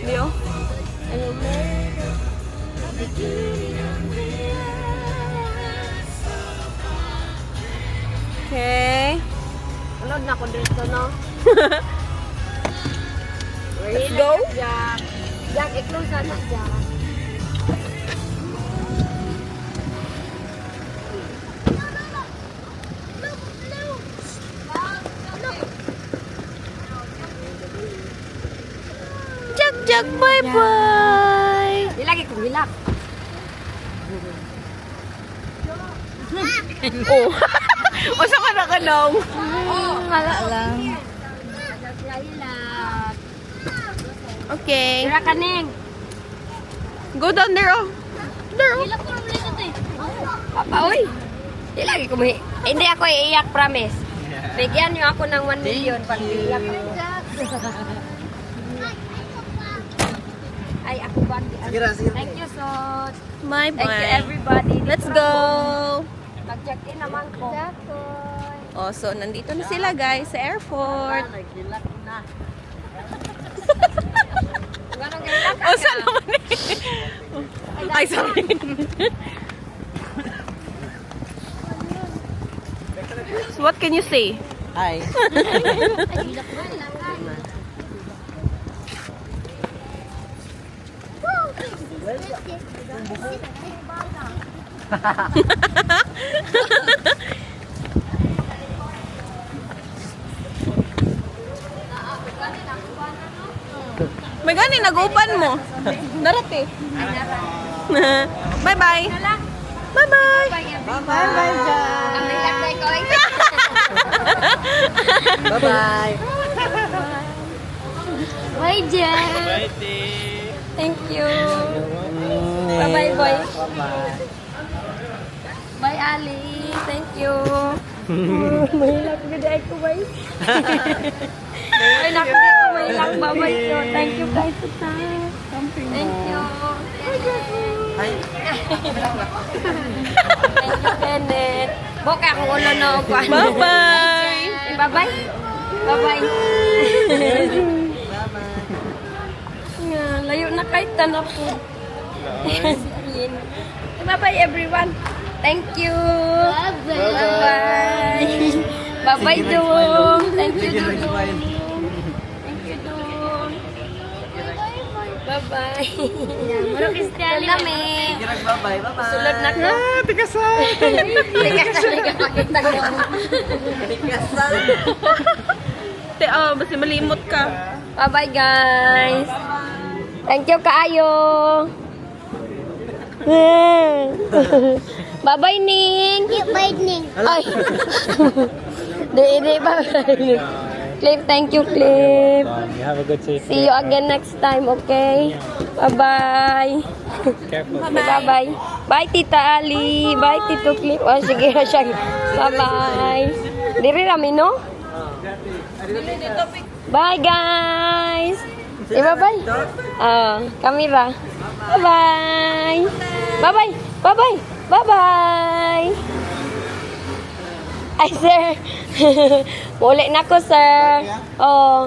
Leo? Okay. Unod na ko dito, no? Let's go. Jack. Jack, i-close na, Jack. Jack, bye-bye. Di lagi kong hilak. Oh. Masa ka na ka daw? Wala lang. Hilak. Okay. Tira ka, Neng. Go down there, oh. There, oh. Hilak ko naman ito, Papa, uy. Di lagi ko hindi ako iiyak, promise. Bigyan niyo ako ng 1 million pag iiyak ako. Ay, ako ba? Thank you so much. Bye-bye. Thank you everybody. Let's go. Mag-check in naman ko. Oh, so nandito na sila guys sa airport. Ganun ganyan ka. Oh, saan naman eh? Ay, sorry. So what can you say? Hi. May gani, nag-upan mo. Darati. Bye-bye. Bye-bye. Bye-bye, Jan. Ang nilagay ko ay. Bye-bye. Bye, Jan. Thank you. Bye-bye, boy. Bye-bye. Bye, Ali. Thank you. Mahilak ganda ako, boy. Ay, naku, mahilak. Bye-bye. Thank you, guys. Thank you. Hi. Thank you, Kenneth. Boka akong ulo na ako. Bye-bye. Bye-bye. Bye-bye. Nga, layo na kahit tanap po. Bye-bye, everyone. Thank you. Bye-bye. Bye-bye, Dong. Thank you, Dong. Thank you, Dong. Bye-bye. Muro Kristian kami. Bye-bye. Bye-bye. Sulod na ka. Tikasan. Tikasan na ka makita ko. Tikasan. Te, basta malimot ka. Bye-bye, guys. Thank you, kaayo. Bye-bye, Ning. Bye, Ning. Ay. Di, bye-bye. Cliff, thank you, Cliff. You have a good safe See you again next time, okay? Bye-bye. Careful. Bye-bye. Bye, Tita Ali. Bye, Tito Cliff. Oh, sige na siya. Bye-bye. Diri rami, no? Bye, guys. Bye-bye. Kamera. Bye-bye. Bye-bye. Bye-bye. Bye-bye. Ay, sir. Muli na ko, sir. Oh.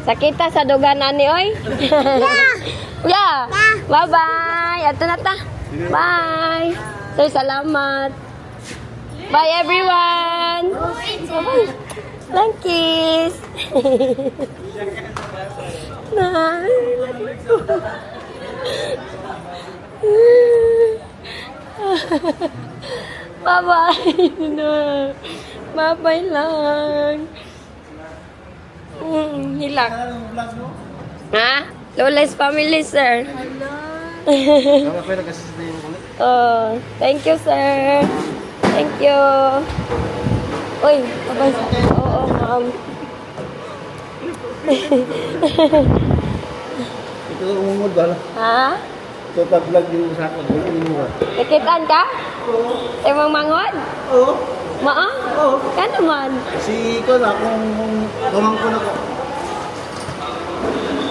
Sakita sa duganan ni oy. Yeah. Bye-bye. Ato na ta. Bye. Sir, salamat. Bye, everyone. Bye. Thank you. Bye-bye. Bye-bye lang. Hilak. Ha? Lola's family, sir. Oh, thank you, sir. Thank you. Uy, bye-bye. Oo, ma'am. Ito umungod ba? Ha? Ito pa-vlog yung sa akin. Nakitaan ka? Emang mangod? Oo. Maa? Oo. Ka naman. Si ko na kung tumangko na ko.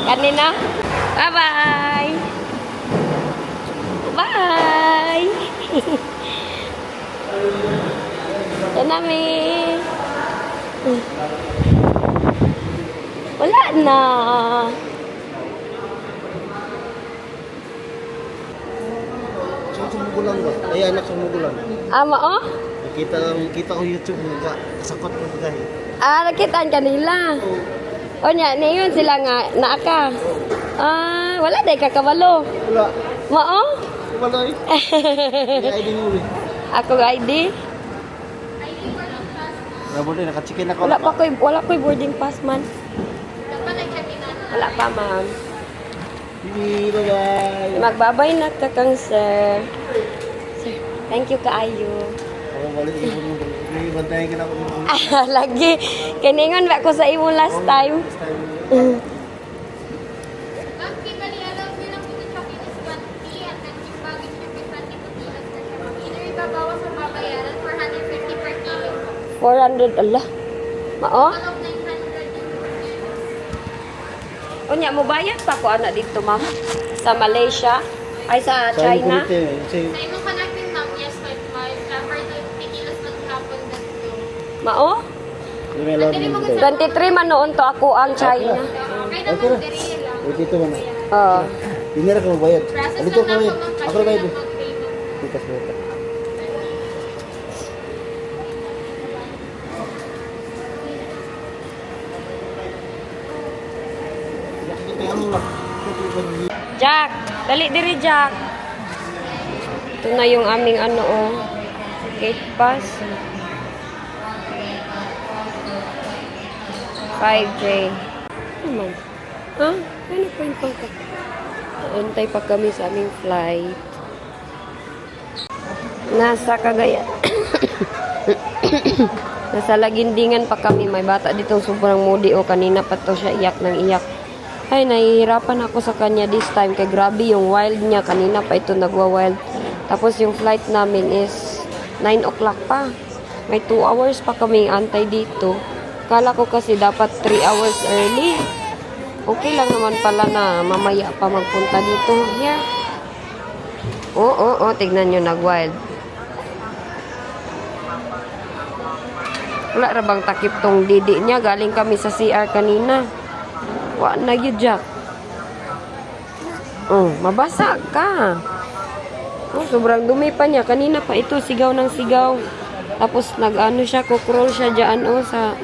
Kanina? Bye-bye. Bye. Yan namin. Wala na. Sumugulang ba? Ay, anak sumugulang. Ama, oh? Nakita ko YouTube, kasakot ko guys. Ah, nakitaan ka nila. O nya, niyon sila nga, naaka. Ah, wala day kakabalo. Wala. Mao? Wala eh. May ID mo eh. Ako ga ID. Nabuti, nakachikin ako. Wala ko'y boarding pass man. Wala pa, ma'am. Bye-bye. Magbabay na ka kang sir. Sir, thank you kaayo. Ako balik ibon mo. Bantayan ka na ako. Ah, lagi. Kiningon ba ko sa imo last time? Bawas ang babayaran, 450 per kilo. 400, Allah. Mao? All of 900. O nya, mo bayad pa ko ana dito, ma'am? Sa Malaysia? Ay, sa China? Sa imong connecting ma'am, yes, 5 miles. For 20 kilos maghapon dito. Mao? 23 man noon to ako ang China. Okay na ma'am, diri lang. Dito mo na. Oo. Dinera ka magbayad. Process Dito lang ka bayad. ako ma'am, Ako kasi na bayad. lang mag-payment. Dito ka bayad. Jack, dali diri Jack. Ito na yung aming ano oh. Gate pass. 5J. Naman. Ha? Ano pa yung pangkat? Antay pa kami sa aming flight. Nasa Cagayan. Nasa Lagindingan pa kami. May bata dito sobrang moody o kanina pa to siya iyak ng iyak. Ay, nahihirapan ako sa kanya this time. Kaya grabe yung wild niya. Kanina pa ito nagwa-wild. Tapos yung flight namin is 9 o'clock pa. May 2 hours pa kaming antay dito. Kala ko kasi dapat 3 hours early. Okay lang naman pala na mamaya pa magpunta dito. Yeah. Oo, tignan nyo nag-wild. Wala ra bang takip tong didi niya? Galing kami sa CR kanina. Wa na yun, Jack. Oh, mabasa ka. Oh, sobrang dumi pa niya. Kanina pa ito, sigaw ng sigaw. Tapos nag-ano siya, kukrol siya dyan, oh, sa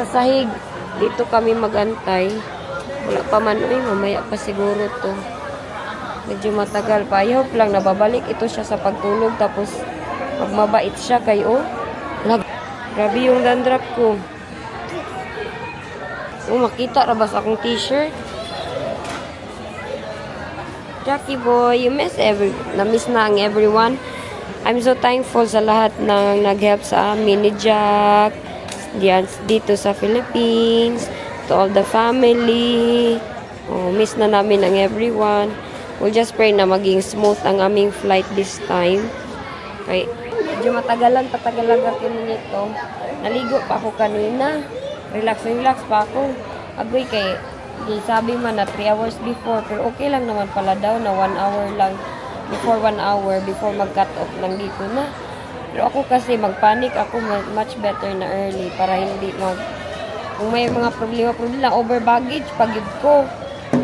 sahig. Dito kami magantay. Wala pa man, uy, mamaya pa siguro to. Medyo matagal pa. I hope lang nababalik ito siya sa pagtulog. Tapos, magmabait siya kay, oh. Grabe yung dandruff ko. Oh, makita rabas akong t-shirt. Jackie boy, you na-miss na ang everyone. I'm so thankful sa lahat ng nag-help sa amin ni Jack. Diyan dito sa Philippines. To all the family. Oh, miss na namin ang everyone. We'll just pray na maging smooth ang aming flight this time. Okay. Medyo patagalan natin nito. Naligo pa ako kanina. Relax pa ako. Agoy kay, sabi man na 3 hours before. Pero okay lang naman pala daw na 1 hour lang. Before 1 hour, before mag-cut off lang dito na. Pero ako kasi magpanik ako much better na early para hindi kung may mga problema, over baggage, pagid ko.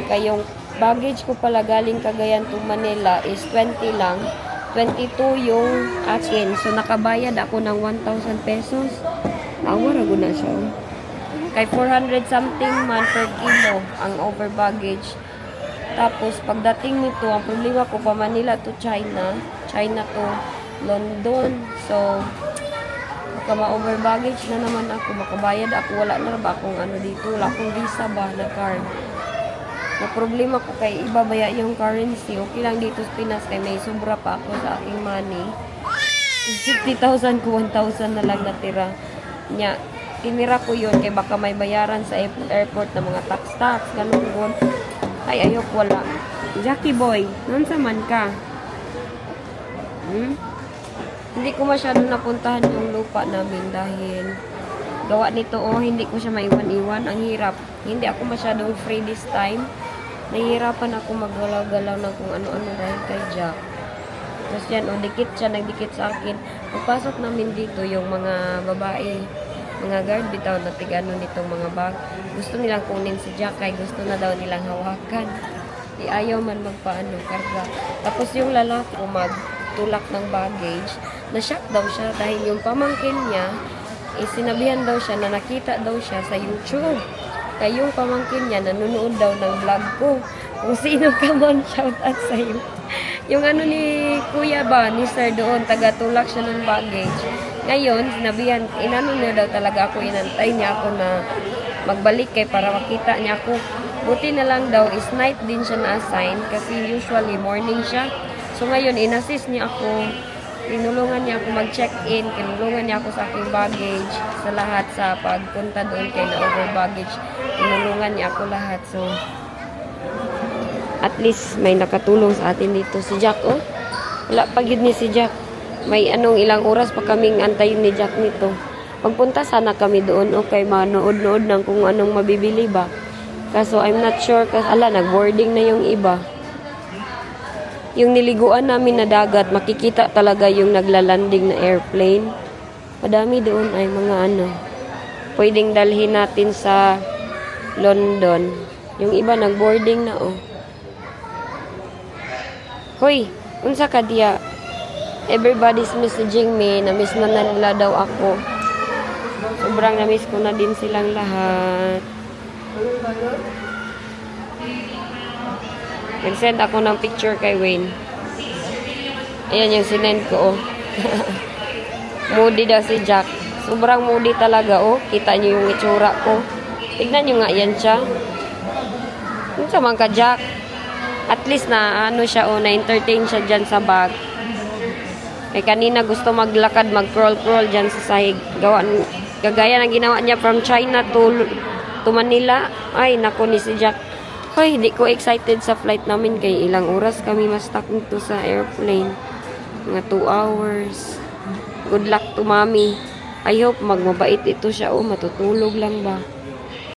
Kaya yung baggage ko pala galing Cagayan to Manila is 20 lang. 22 yung akin. So, nakabayad ako ng 1,000 pesos. Tawa, rago na siya. Kay 400 something man per kilo ang over baggage. Tapos, pagdating nito, ang problema ko pa Manila to China. China to London. So, baka ma-over baggage na naman ako. Makabayad ako. Wala na ba akong ano dito. Wala akong visa ba na card. Na problema ko kay ibabaya yung currency. Okay lang dito sa Pinas kay may sobra pa ako sa aking money. 50,000 ko 1,000 na lang natira. Nya, tinira ko yun kay baka may bayaran sa airport na mga tax, ganun yun. Ay, ayok, wala. Jackie boy, nansa man ka? Hindi ko masyado napuntahan yung lupa namin dahil gawa nito, hindi ko siya maiwan-iwan. Ang hirap. Hindi ako masyadong free this time. Nahihirapan ako maggalaw-galaw ng kung ano-ano dahil kay Jack. Tapos yan, dikit siya, nagdikit sa akin. Pagpasok namin dito, yung mga babae, mga guard bitaw na tigano nitong mga bag. Gusto nilang kunin si Jack kay gusto na daw nilang hawakan. Di ayaw man magpaano karga. Tapos yung lalaki magtulak ng baggage, na-shock daw siya dahil yung pamangkin niya, sinabihan daw siya na nakita daw siya sa YouTube. Kaya yung pamangkin niya nanonood daw ng vlog ko. Kung sino ka man, shout out sa'yo. Yung ano ni Kuya ba, ni Sir doon, taga-tulak siya ng baggage. Ngayon, sinabihan, inano niya daw talaga ako, inantay niya ako na magbalik kay para makita niya ako. Buti na lang daw, is night din siya na-assign kasi usually morning siya. So ngayon, inassist niya ako. Tinulungan niya ako mag-check-in, tinulungan niya ako sa aking baggage, sa lahat sa pagpunta doon kay na-over baggage. Tinulungan niya ako lahat. So, at least may nakatulong sa atin dito. Si Jack, oh. Wala pa yun ni si Jack. May ilang oras pa kaming antayin ni Jack nito. Pagpunta sana kami doon, okay, manood-nood ng kung anong mabibili ba. Kaso, I'm not sure, kasi nag-boarding na yung iba. Yung niliguan namin na dagat, makikita talaga yung naglalanding na airplane. Madami doon ay mga pwedeng dalhin natin sa London. Yung iba nag-boarding na, oh. Hoy, unsa ka diya? Everybody's messaging me. Na-miss na nila daw ako. Sobrang na-miss ko na din silang lahat. Nag-send ako ng picture kay Wayne. Ayan yung sinend ko, oh. Moody daw si Jack. Sobrang moody talaga, oh. Kita niyo yung itsura ko. Tignan niyo nga yan siya. Unsa man ka, Jack? At least na siya, oh, na-entertain siya dyan sa bag. Kaya kanina gusto maglakad, mag-crawl-crawl dyan sa sahig. Gagaya ng ginawa niya from China to Manila. Ay, naku ni si Jack. Hoy, hindi ko excited sa flight namin kay ilang oras kami ma-stuck nito sa airplane. Mga 2 hours. Good luck to mommy. I hope magmabait ito siya, oh, matutulog lang ba.